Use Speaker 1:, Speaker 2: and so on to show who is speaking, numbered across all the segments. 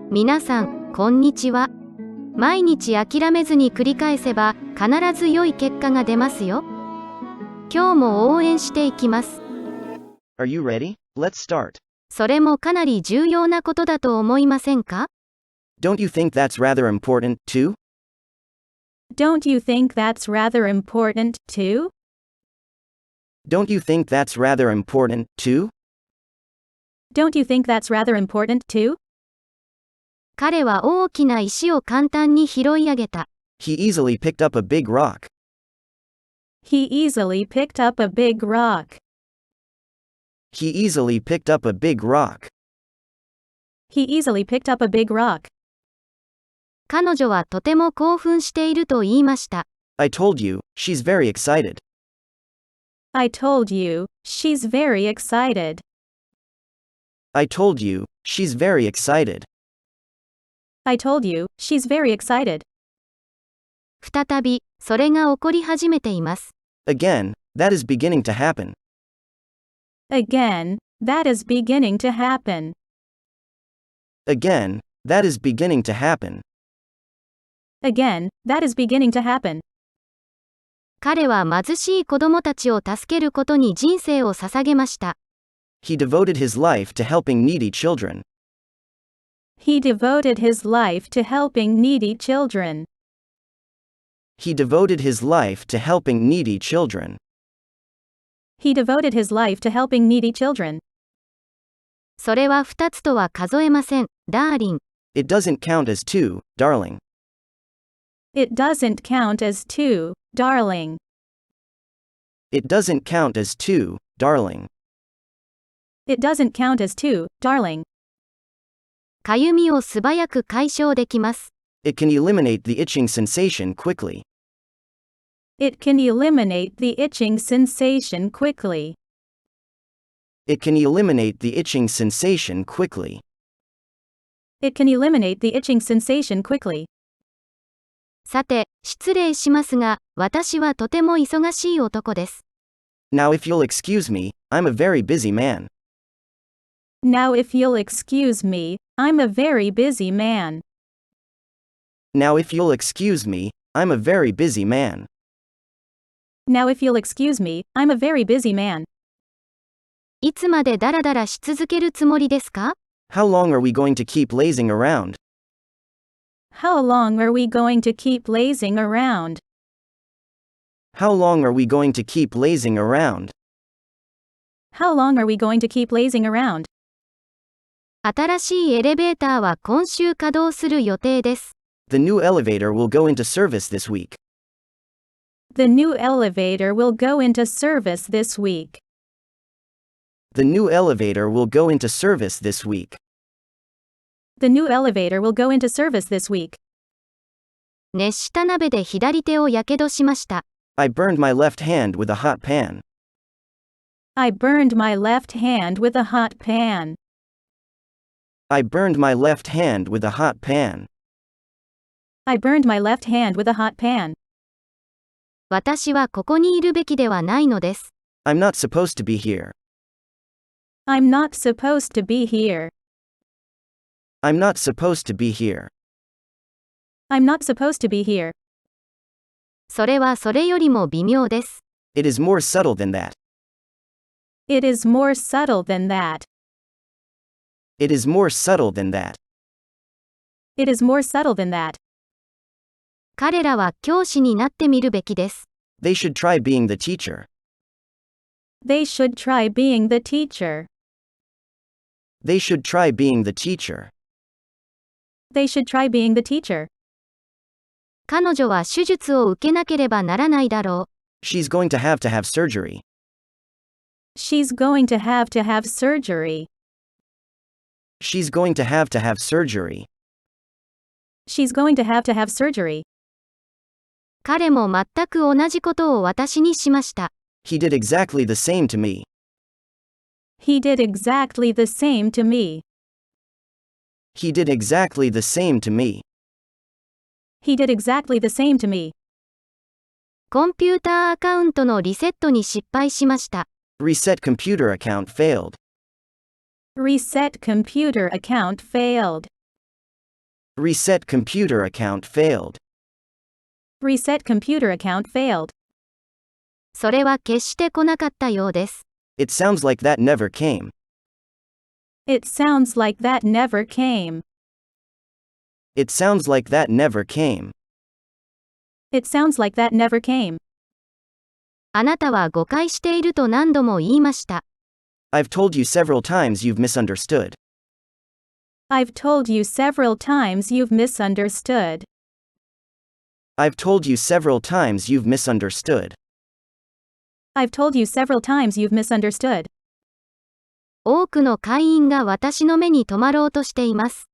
Speaker 1: 皆さん、こんにちは。毎日諦めずに繰り返せば、必ず良い結果が出ますよ。今日も応援していきます。
Speaker 2: Are you ready? Let's start.
Speaker 1: それもかなり重要なことだと思いませんか？
Speaker 2: Don't you think that's rather important, too?
Speaker 3: Don't you think that's rather important, too?
Speaker 2: Don't you think that's rather important, too?
Speaker 3: Don't you think that's rather important, too?
Speaker 1: 彼は大きな石を簡単に拾い上げた。
Speaker 2: He easily picked up a big rock.
Speaker 3: He easily picked up a big rock.
Speaker 2: He easily picked up a big rock.
Speaker 3: He easily picked up a big rock.
Speaker 1: 彼女はとても興奮していると言いました。
Speaker 2: I told you, she's very excited.
Speaker 3: I told you, she's very excited.
Speaker 2: I told you, she's very excited.
Speaker 3: I told you, she's very excited.
Speaker 1: 再び、それが起こり始めています。
Speaker 2: Again, that is beginning to happen.
Speaker 3: Again, that is beginning to happen.
Speaker 2: Again, that is beginning to happen.
Speaker 3: Again, that is beginning to happen.
Speaker 1: 彼は貧しい子供たちを助けることに人生を捧げました。
Speaker 2: He devoted his life to helping needy children.
Speaker 3: He devoted his life to helping needy children.
Speaker 2: He devoted his life to helping needy children.
Speaker 3: He devoted his life to helping needy children.
Speaker 1: それは2つとは数えません、ダーリン。
Speaker 2: It doesn't count as two, darling.
Speaker 3: It doesn't count as two, darling.
Speaker 2: It doesn't count as two, darling.
Speaker 3: It doesn't count as two, darling.
Speaker 1: かゆみを素早く解消できます。
Speaker 2: It can eliminate the itching sensation quickly.
Speaker 3: It can eliminate the itching sensation quickly.
Speaker 2: It can eliminate the itching sensation quickly.
Speaker 3: It can eliminate the itching sensation quickly.
Speaker 1: さて、失礼しますが、私はとても忙しい男です。
Speaker 2: Now if you'll excuse me, I'm a very busy man.
Speaker 3: Now if you'll excuse me, I'm a very busy man.
Speaker 2: Now if you'll excuse me, I'm a very busy man.
Speaker 3: Now if you'll excuse me, I'm a very busy man.
Speaker 1: いつまでダラダラし続けるつもりですか？
Speaker 2: How long are we going to keep lazing around?
Speaker 3: How long are we going to keep lazing around?
Speaker 2: How long are we going to keep lazing around?
Speaker 3: How long are we going to keep lazing around?
Speaker 1: 新しいエレベーターは今週稼働する予定です。
Speaker 2: The new elevator will go into service this week.
Speaker 3: The new elevator will go into service this week.
Speaker 2: The new elevator will go into service this week.
Speaker 3: The new elevator will go into service this week.
Speaker 1: 熱した鍋で左手をやけどしました。
Speaker 2: I burned my left hand with a hot pan.
Speaker 3: I burned my left hand with a hot pan.
Speaker 2: I burned my left hand with a hot pan.
Speaker 3: I burned my left hand with a hot pan.
Speaker 1: 私はここにいるべきではないのです。
Speaker 2: I'm not supposed to be here.
Speaker 3: I'm not supposed to be here.
Speaker 2: I'm not supposed to be here.
Speaker 3: I'm not supposed to be here.
Speaker 1: それはそれよりも微妙です。
Speaker 2: It is more subtle than that.
Speaker 3: It is more subtle than that.
Speaker 2: It is more subtle than that.
Speaker 3: It is more subtle than that.
Speaker 1: 彼らは教師になってみるべきです。
Speaker 2: They should try being the teacher.
Speaker 3: They should try being the teacher.
Speaker 2: They should try being the teacher.
Speaker 3: They should try being the teacher.
Speaker 1: 彼女は手術を受けなければならないだろう。
Speaker 2: She's going to have surgery.
Speaker 3: She's going to have surgery.
Speaker 2: She's going to have surgery.
Speaker 3: She's going to have surgery.
Speaker 1: 彼も全く同じことを私にしました。
Speaker 2: He did exactly the same to me.
Speaker 3: He did exactly the same to me.
Speaker 2: He did exactly the same to me.
Speaker 3: He did exactly the same to me.
Speaker 1: コンピューターアカウントのリセットに失敗しました。
Speaker 2: Reset computer account failed.
Speaker 3: Reset computer account failed.
Speaker 2: Reset computer account failed.
Speaker 3: Reset computer account failed.
Speaker 1: それは決して来なかったようです。
Speaker 2: It sounds like that never came.
Speaker 3: It sounds like that never came.
Speaker 2: It sounds like that never came.
Speaker 3: It sounds like that never came.
Speaker 1: あなたは誤解していると何度も言いました。
Speaker 2: I've told you several times you've misunderstood.
Speaker 3: I've told you several times you've misunderstood.
Speaker 2: I've told you several times you've misunderstood.
Speaker 3: I've told you several times you've misunderstood.
Speaker 1: 多くの会員が私の目に留まろうとしています。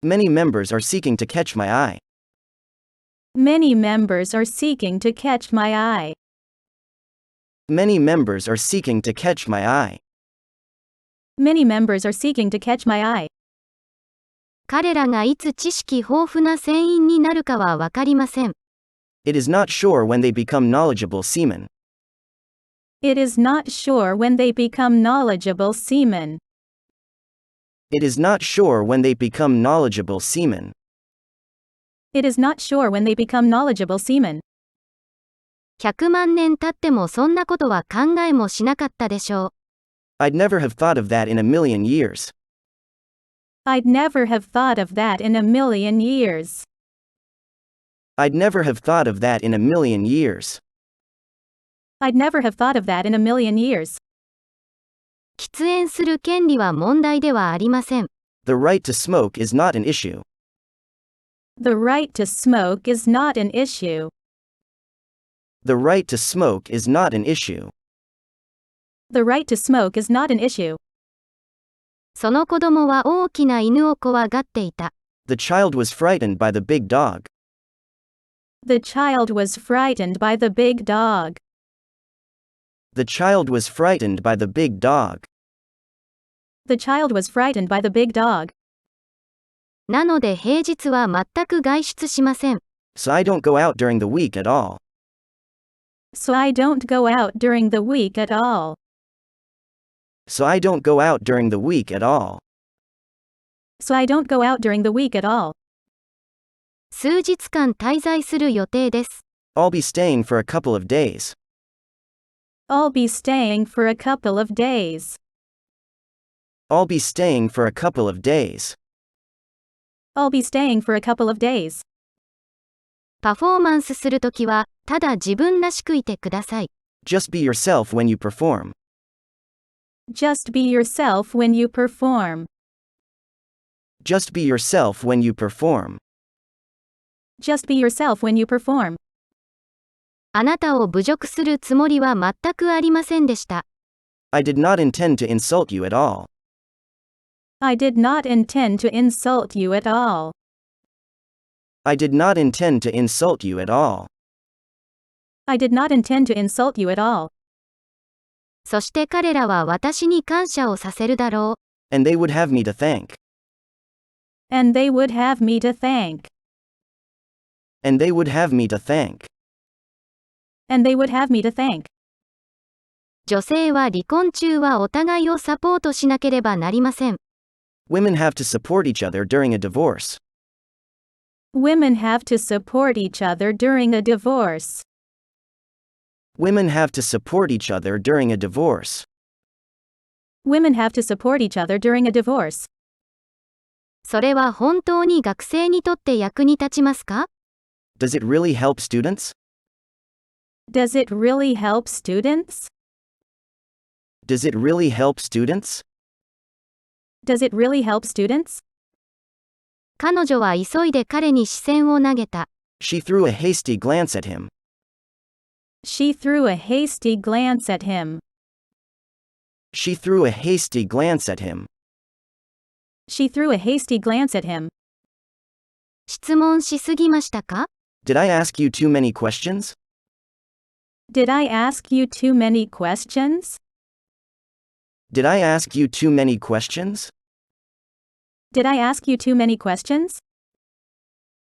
Speaker 2: Many members are seeking to catch my eye.
Speaker 3: Many members are seeking to catch my eye.
Speaker 2: Many members are seeking to catch my eye.
Speaker 3: Many members are seeking to catch my eye.
Speaker 1: 彼らがいつ知識豊富な船員になるかはわかりません。
Speaker 2: It is not sure when they become knowledgeable seamen.
Speaker 3: It is not sure when they become knowledgeable seamen.
Speaker 2: It is not sure when they become knowledgeable seamen.
Speaker 3: It is not sure when they become knowledgeable seamen.
Speaker 1: 100万年経ってもそんなことは考えもしなかったでしょう。
Speaker 2: I'd never have thought of that in a million years.
Speaker 3: I'd never have thought of that in a million years.
Speaker 2: I'd never have thought of that in a million years.
Speaker 3: I'd never have thought of that in a million years.
Speaker 1: 喫煙する権利は問題ではありません。
Speaker 2: The right to smoke is not an issue.
Speaker 3: The right to smoke is not an issue.
Speaker 2: The right to smoke is not an issue.
Speaker 3: The right to smoke is not an issue.
Speaker 1: その子供は大きな犬を怖がっていた。
Speaker 2: The child was frightened by the big dog.
Speaker 3: The child was frightened by the big dog.
Speaker 2: The child was frightened by the big dog.
Speaker 3: The child was frightened by the big dog.
Speaker 1: なので平日は全く外出しません。
Speaker 2: So I don't go out during the week at all.
Speaker 3: So I don't go out during the week at all.
Speaker 2: So I don't go out during the week at all.
Speaker 3: So I don't go out during the week at all.
Speaker 1: 数日間滞在する予定です。
Speaker 2: I'll be staying for a couple of days.
Speaker 3: I'll be staying for a couple of days.
Speaker 2: I'll be staying for a couple of days.
Speaker 3: I'll be staying for a couple of days.
Speaker 1: パフォーマンスするときは、ただ自分らしくいてください。
Speaker 2: Just be yourself when you perform.
Speaker 3: Just be yourself when you perform.
Speaker 2: Just be yourself when you perform.
Speaker 3: Just be yourself when you perform.
Speaker 1: あなたを侮辱するつもりは全くありませんでした。
Speaker 2: I did not intend to insult you at all.
Speaker 3: I did not intend to insult you at all.
Speaker 2: I did not intend to insult you at all.
Speaker 3: I did not intend to insult you at all.
Speaker 1: そして彼らは私に感謝をさせるだろう。
Speaker 2: And they would have me to thank.
Speaker 3: And they would have me to thank.
Speaker 2: And they would have me to thank.
Speaker 3: And they would have me to thank.
Speaker 1: 女性は離婚中はお互いをサポートしなければなりません。
Speaker 2: Women have to support each other during a divorce.
Speaker 3: Women have to support each other during a divorce.
Speaker 2: Women have to support each other during a divorce.
Speaker 3: Women have to support each other during a divorce.
Speaker 1: それは本当に学生にとって役に立ちますか？
Speaker 2: Does it really help students?
Speaker 3: Does it really help students?
Speaker 2: Does it really help students?
Speaker 3: Does it really help students?
Speaker 1: 彼女は急いで彼に視線を投げた。
Speaker 2: She threw a hasty glance at him.
Speaker 3: She threw a hasty glance at him.
Speaker 2: She threw a hasty glance at him.
Speaker 3: She threw a hasty glance at him.
Speaker 1: 質問しすぎましたか？
Speaker 2: Did I ask you too many questions?
Speaker 3: Did I ask you too many questions?
Speaker 2: Did I ask you too many questions?
Speaker 3: Did I ask you too many questions?